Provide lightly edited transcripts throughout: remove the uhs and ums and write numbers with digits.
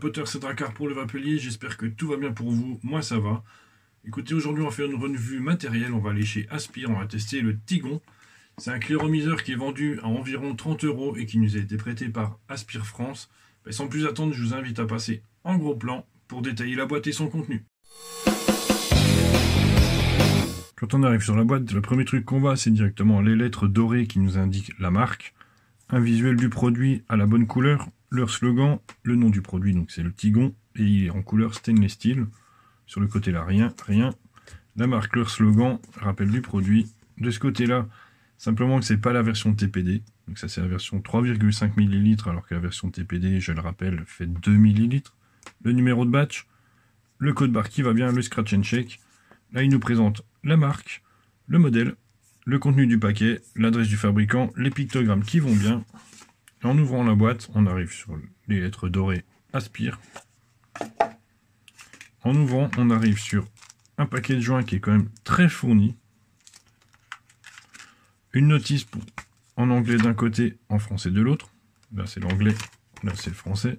Vapoteur, c'est Drakkar pour le Vapelier. J'espère que tout va bien pour vous. Moi, ça va. Écoutez, aujourd'hui, on va faire une revue matérielle. On va aller chez Aspire. On va tester le Tigon. C'est un cléromiseur qui est vendu à environ 30 € et qui nous a été prêté par Aspire France. Sans plus attendre, je vous invite à passer en gros plan pour détailler la boîte et son contenu. Quand on arrive sur la boîte, le premier truc qu'on voit, c'est directement les lettres dorées qui nous indiquent la marque, un visuel du produit à la bonne couleur, leur slogan, le nom du produit, donc c'est le Tigon, et il est en couleur stainless steel. Sur le côté là, rien. La marque, leur slogan, rappel du produit. De ce côté-là, simplement que c'est pas la version TPD, donc ça c'est la version 3,5 ml, alors que la version TPD, je le rappelle, fait 2 ml. Le numéro de batch, le code barre qui va bien, le scratch and check. Là, il nous présente la marque, le modèle, le contenu du paquet, l'adresse du fabricant, les pictogrammes qui vont bien. Et en ouvrant la boîte, on arrive sur les lettres dorées Aspire. En ouvrant, on arrive sur un paquet de joints qui est quand même très fourni. Une notice en anglais d'un côté, en français de l'autre. Là, c'est l'anglais, là, c'est le français.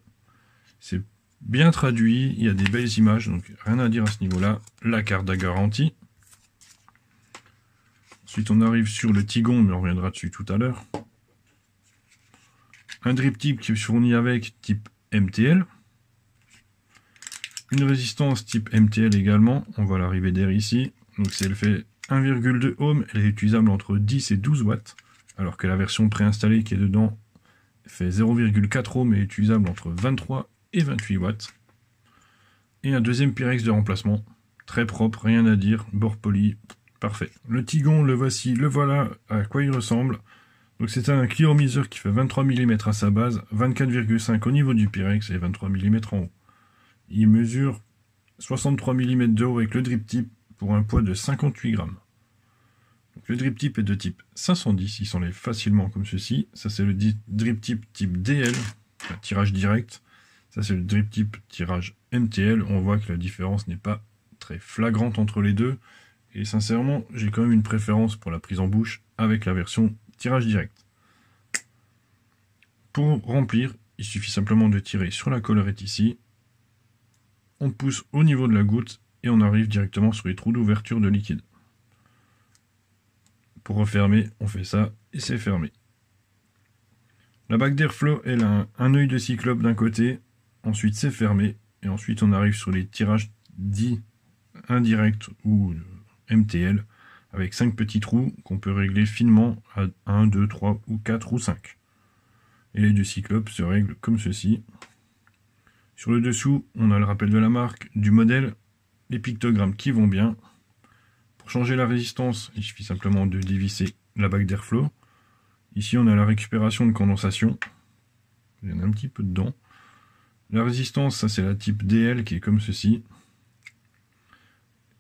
C'est bien traduit, il y a des belles images, donc rien à dire à ce niveau-là. La carte de garantie. Ensuite, on arrive sur le Tigon, mais on reviendra dessus tout à l'heure. Un drip tip qui est fourni avec type MTL. Une résistance type MTL également, on voit l'arrivée d'air ici. Donc si elle fait 1,2 ohm, elle est utilisable entre 10 et 12 watts, alors que la version préinstallée qui est dedans fait 0,4 ohm et est utilisable entre 23 et 28 watts. Et un deuxième Pyrex de remplacement, très propre, rien à dire, bord poli, parfait. Le Tigon, le voici, le voilà à quoi il ressemble. Donc c'est un cléromiseur qui fait 23 mm à sa base, 24,5 au niveau du Pyrex et 23 mm en haut. Il mesure 63 mm de haut avec le drip tip pour un poids de 58 grammes. Donc le drip tip est de type 510, il s'enlève facilement comme ceci. Ça c'est le drip tip type DL, enfin, tirage direct. Ça c'est le drip tip tirage MTL. On voit que la différence n'est pas très flagrante entre les deux. Et sincèrement, j'ai quand même une préférence pour la prise en bouche avec la version tirage direct. Pour remplir, il suffit simplement de tirer sur la collerette ici. On pousse au niveau de la goutte et on arrive directement sur les trous d'ouverture de liquide. Pour refermer, on fait ça et c'est fermé. La bague d'airflow, elle a un œil de cyclope d'un côté, ensuite c'est fermé, et ensuite on arrive sur les tirages dits indirects ou MTL, avec 5 petits trous qu'on peut régler finement à 1, 2, 3 ou 4 ou 5. Et l'œil de cyclope se règle comme ceci. Sur le dessous, on a le rappel de la marque, du modèle, les pictogrammes qui vont bien. Pour changer la résistance, il suffit simplement de dévisser la bague d'airflow. Ici, on a la récupération de condensation. Il y en a un petit peu dedans. La résistance, ça c'est la type DL qui est comme ceci.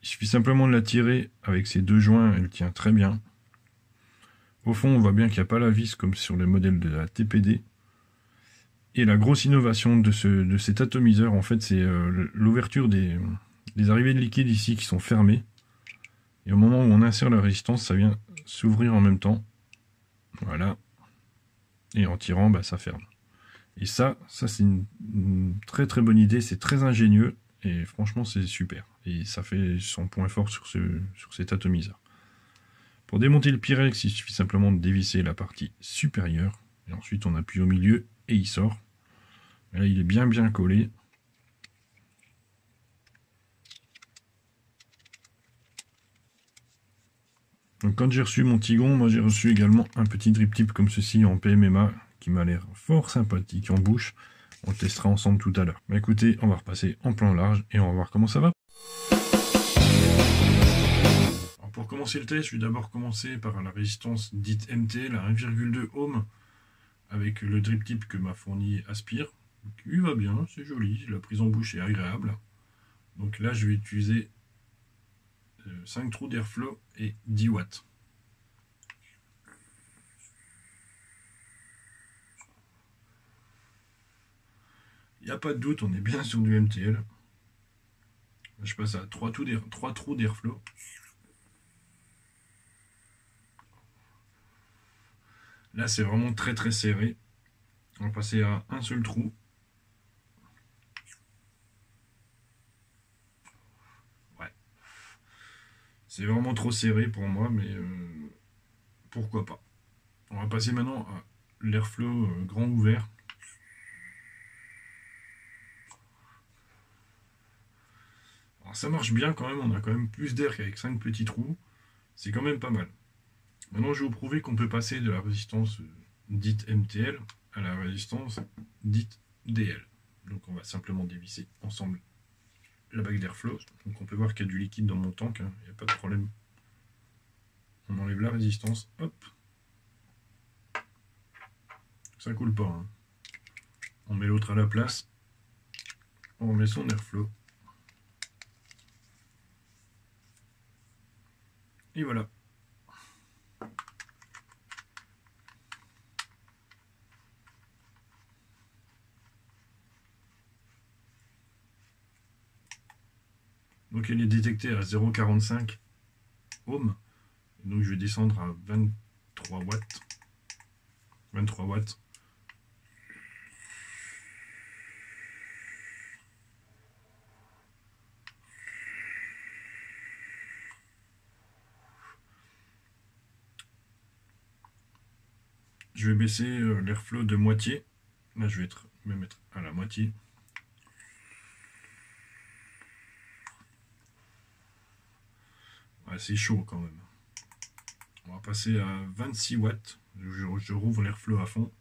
Il suffit simplement de la tirer avec ces deux joints, elle tient très bien. Au fond, on voit bien qu'il n'y a pas la vis comme sur le modèle de la TPD. Et la grosse innovation de cet atomiseur, en fait, c'est l'ouverture des arrivées de liquide ici qui sont fermées. Et au moment où on insère la résistance, ça vient s'ouvrir en même temps. Voilà. Et en tirant, bah, ça ferme. Et ça c'est une très très bonne idée, c'est très ingénieux. Et franchement, c'est super. Et ça fait son point fort sur cet atomiseur. Pour démonter le Pyrex, il suffit simplement de dévisser la partie supérieure. Et ensuite, on appuie au milieu et il sort. Et là, il est bien collé. Donc quand j'ai reçu mon Tigon, moi j'ai reçu également un petit drip tip comme ceci en PMMA qui m'a l'air fort sympathique en bouche. On le testera ensemble tout à l'heure. Mais écoutez, on va repasser en plan large et on va voir comment ça va. Alors pour commencer le test, je vais d'abord commencer par la résistance dite MTL à 1,2 ohm avec le drip tip que m'a fourni Aspire. Donc, il va bien, c'est joli, la prise en bouche est agréable. Donc là, je vais utiliser 5 trous d'airflow et 10 watts. Il n'y a pas de doute, on est bien sur du MTL. Là, je passe à 3 trous d'airflow. Là, c'est vraiment très serré. On va passer à un seul trou. C'est vraiment trop serré pour moi, mais pourquoi pas. On va passer maintenant à l'Airflow grand ouvert. Alors ça marche bien quand même, on a quand même plus d'air qu'avec 5 petits trous. C'est quand même pas mal. Maintenant je vais vous prouver qu'on peut passer de la résistance dite MTL à la résistance dite DL. Donc on va simplement dévisser ensemble la bague d'Airflow. Donc on peut voir qu'il y a du liquide dans mon tank, il n'y a pas de problème. On enlève la résistance, hop. Ça coule pas. Hein. On met l'autre à la place. On met son Airflow. Et voilà. Donc elle est détectée à 0,45 ohms. Donc je vais descendre à 23 watts. 23 watts. Je vais baisser l'Airflow de moitié. Là je vais me mettre à la moitié. Ouais, c'est chaud quand même. On va passer à 26 watts. Je rouvre l'Airflow à fond.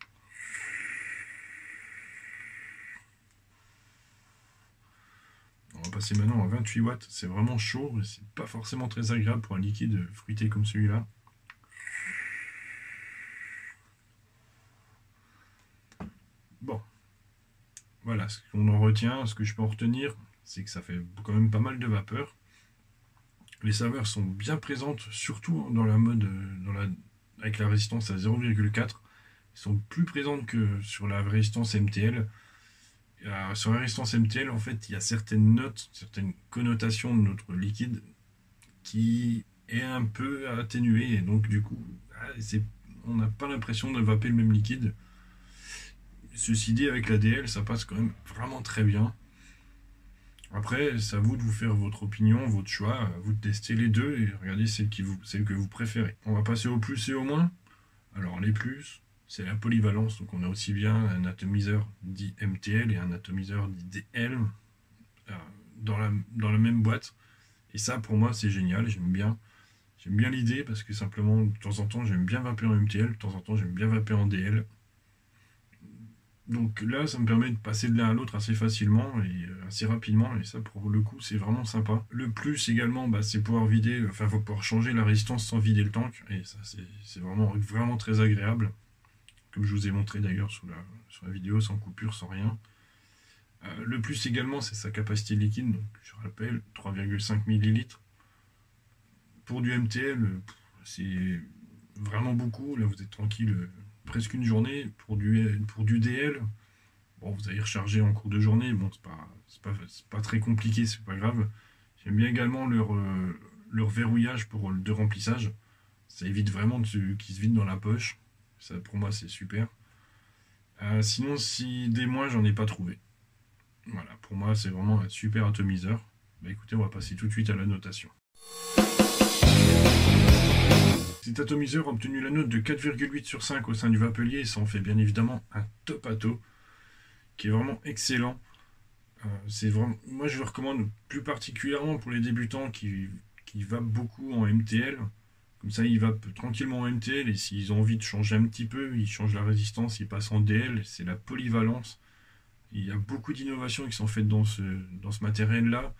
On va passer maintenant à 28 watts. C'est vraiment chaud et c'est pas forcément très agréable pour un liquide fruité comme celui-là. Bon. Voilà, ce qu'on en retient, ce que je peux en retenir, c'est que ça fait quand même pas mal de vapeur. Les saveurs sont bien présentes, surtout dans la mode, avec la résistance à 0,4. Ils sont plus présentes que sur la résistance MTL. Sur la résistance MTL, en fait, il y a certaines notes, certaines connotations de notre liquide qui est un peu atténuée. Et donc, du coup, on n'a pas l'impression de vaper le même liquide. Ceci dit, avec la DL, ça passe quand même vraiment très bien. Après, c'est à vous de vous faire votre opinion, votre choix, à vous de tester les deux et regarder celle que vous préférez. On va passer au plus et au moins. Alors les plus, c'est la polyvalence, donc on a aussi bien un atomiseur dit MTL et un atomiseur dit DL dans la même boîte. Et ça, pour moi, c'est génial, j'aime bien. J'aime bien l'idée parce que simplement, de temps en temps, j'aime bien vaper en MTL, de temps en temps, j'aime bien vaper en DL. Donc là, ça me permet de passer de l'un à l'autre assez facilement et assez rapidement, et ça, pour le coup, c'est vraiment sympa. Le plus également, c'est pouvoir vider, enfin, faut pouvoir changer la résistance sans vider le tank, et ça, c'est vraiment très agréable, comme je vous ai montré d'ailleurs sur la vidéo, sans coupure, sans rien. Le plus également, c'est sa capacité liquide, donc je rappelle, 3,5 ml. Pour du MTL, c'est vraiment beaucoup, là vous êtes tranquille presque une journée. Pour du DL, bon, vous allez recharger en cours de journée, bon, c'est pas très compliqué, c'est pas grave. J'aime bien également leur verrouillage de remplissage, ça évite vraiment qu'ils se vident dans la poche, ça pour moi c'est super. Sinon, si des moins, j'en ai pas trouvé. Voilà, pour moi c'est vraiment un super atomiseur. Écoutez, on va passer tout de suite à la notation. Cet atomiseur a obtenu la note de 4,8 sur 5 au sein du Vapelier et ça en fait bien évidemment un top ato qui est vraiment excellent. Moi je le recommande plus particulièrement pour les débutants qui vapent beaucoup en MTL. Comme ça ils vapent tranquillement en MTL et s'ils ont envie de changer un petit peu, ils changent la résistance, ils passent en DL, c'est la polyvalence. Il y a beaucoup d'innovations qui sont faites dans ce matériel-là.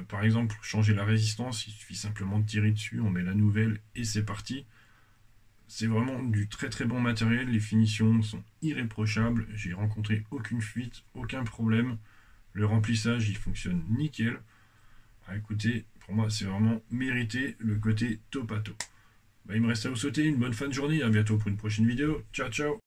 Par exemple, changer la résistance, il suffit simplement de tirer dessus, on met la nouvelle et c'est parti. C'est vraiment du très très bon matériel, les finitions sont irréprochables, j'ai rencontré aucune fuite, aucun problème. Le remplissage, il fonctionne nickel. Écoutez, pour moi c'est vraiment mérité le côté top à top. Il me reste à vous souhaiter une bonne fin de journée, à bientôt pour une prochaine vidéo. Ciao ciao.